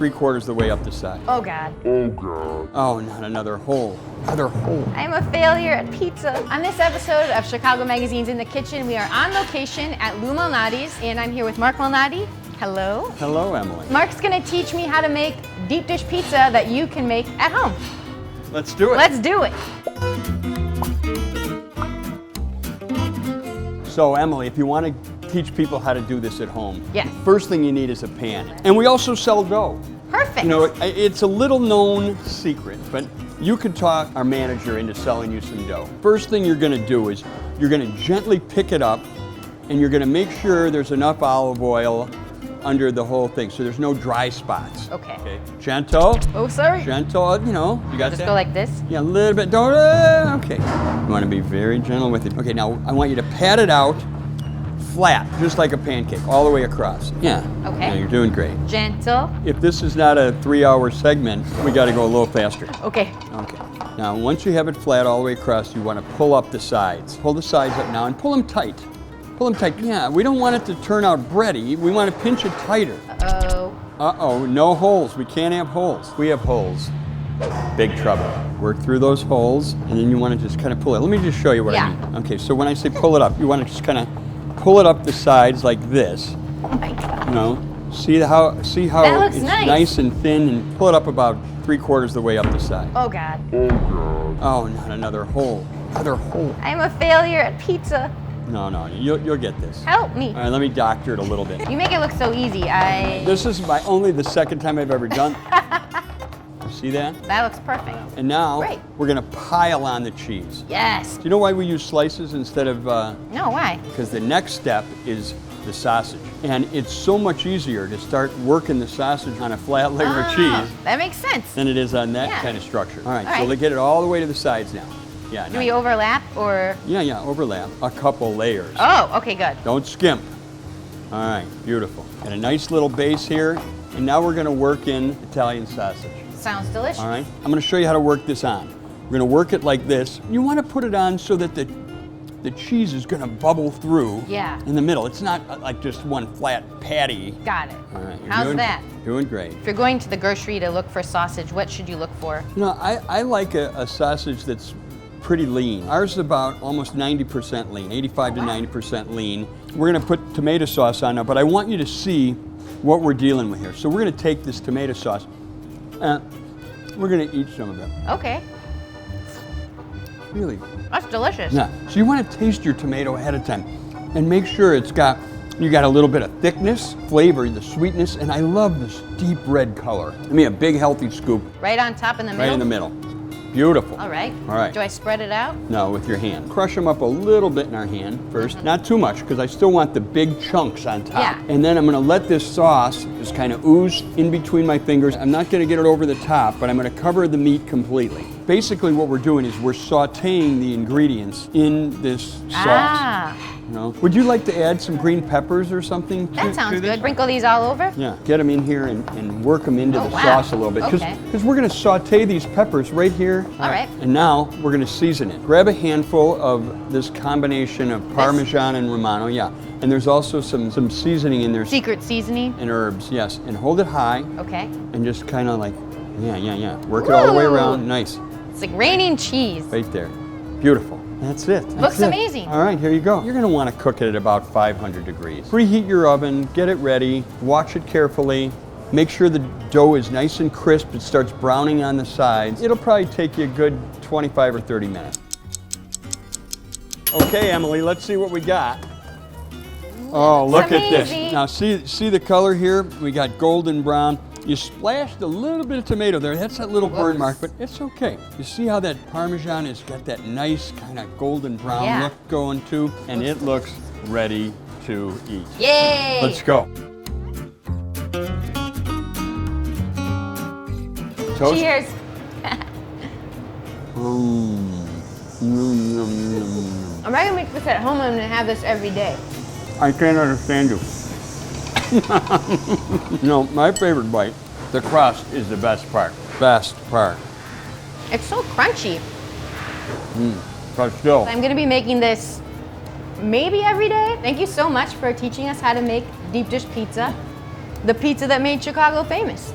3/4 the way up the side. Oh God. Oh, not another hole. Another hole. I'm a failure at pizza. On this episode of Chicago Magazine's In the Kitchen, we are on location at Malnati's, and I'm here with Mark Malnati. Hello. Hello, Emily. Mark's gonna teach me how to make deep dish pizza that you can make at home. Let's do it. Let's do it. So, Emily, if you want to teach people how to do this at home, Yes. first thing you need is a pan. And we also sell dough. Perfect. You know, it's a little known secret, but you could talk our manager into selling you some dough. First thing you're going to do is you're going to gently pick it up, and you're going to make sure there's enough olive oil under the whole thing, so there's no dry spots. Okay. Gentle. Oh, sorry. Gentle, you know. You got Just that? go like this? Yeah, a little bit. Don't. Okay. You want to be very gentle with it. Okay, now I want you to pat it out flat, just like a pancake, all the way across. Yeah. Okay. Yeah, you're doing great. Gentle. If this is not a 3-hour segment, we got to go a little faster. Okay. Okay. Now, once you have it flat all the way across, you want to pull up the sides. Pull the sides up now and pull them tight. Pull them tight. Yeah, we don't want it to turn out bready. We want to pinch it tighter. Uh-oh. Uh-oh, no holes. We can't have holes. We have holes. Big trouble. Work through those holes, and then you want to just kind of pull it. Let me just show you what I mean. Okay, so when I say pull it up, you want to just kind of pull it up the sides like this. Oh my God. You know, see how That looks it's nice. and thin, and pull it up about 3/4 the way up the side. Oh God. Oh, not another hole. Another hole. I'm a failure at pizza. No, you'll get this. Help me. All right, let me doctor it a little bit. You make it look so easy. This is only the second time I've ever done. See that? That looks perfect. And now Great. we're gonna pile on the cheese. Yes. Do you know why we use slices instead of? No, why? Because the next step is the sausage, and it's so much easier to start working the sausage on a flat layer of cheese That makes sense. than it is on that Yeah. kind of structure. All right, All so right. let's get it all the way to the sides now. Yeah. Do nice. we overlap or? Yeah, overlap. A couple layers. Oh, okay, good. Don't skimp. All right, beautiful. And a nice little base here, and now we're gonna work in Italian sausage. Sounds delicious. All right, I'm gonna show you how to work this on. We're gonna work it like this. You wanna put it on so that the cheese is gonna bubble through in the middle. It's not like just one flat patty. Got it. All right, How's that? Doing great. If you're going to the grocery to look for sausage, what should you look for? You know, I like a sausage that's pretty lean. Ours is about almost 90% lean, 85 to 90% lean. We're gonna put tomato sauce on now, but I want you to see what we're dealing with here. So we're gonna take this tomato sauce, we're gonna eat some of it. Okay. Really. That's delicious. Yeah. So you want to taste your tomato ahead of time and make sure you got a little bit of thickness, flavor, the sweetness, and I love this deep red color. Give me a big healthy scoop Right on top in the middle? right in the middle. Beautiful. All right. All right. Do I spread it out? No, with your hand. Crush them up a little bit in our hand first. Not too much, because I still want the big chunks on top. Yeah. And then I'm gonna let this sauce just kind of ooze in between my fingers. I'm not gonna get it over the top, but I'm gonna cover the meat completely. Basically what we're doing is we're sauteing the ingredients in this sauce. Ah, You know? Would you like to add some green peppers or something to that sounds to this? good. Sprinkle these all over? Yeah, get them in here and work them into Oh, the wow. sauce a little bit. Okay. Because we're going to saute these peppers right here. All right. And now we're going to season it. Grab a handful of this combination of Parmesan and Romano, yeah. And there's also some seasoning in there. Secret seasoning? And herbs, yes. And hold it high Okay. and just kind of like, yeah. Work it all the way Woo! around. Nice. It's like raining cheese. Right there. Beautiful. That's it. That's Looks it. amazing. All right, here you go. You're going to want to cook it at about 500 degrees. Preheat your oven, get it ready, watch it carefully. Make sure the dough is nice and crisp. It starts browning on the sides. It'll probably take you a good 25 or 30 minutes. Okay, Emily, let's see what we got. Oh, look at this. amazing. Now, see the color here? We got golden brown. You splashed a little bit of tomato there. That's that little burn mark, but it's okay. You see how that Parmesan has got that nice kind of golden brown look going too? And it looks ready to eat. Yay! Let's go. Toast? Cheers. I'm not gonna make this at home. I'm gonna have this every day. I can't understand you. You know, my favorite bite, the crust is the best part. Best part. It's so crunchy. But still, I'm gonna be making this maybe every day. Thank you so much for teaching us how to make deep dish pizza. the pizza that made Chicago famous.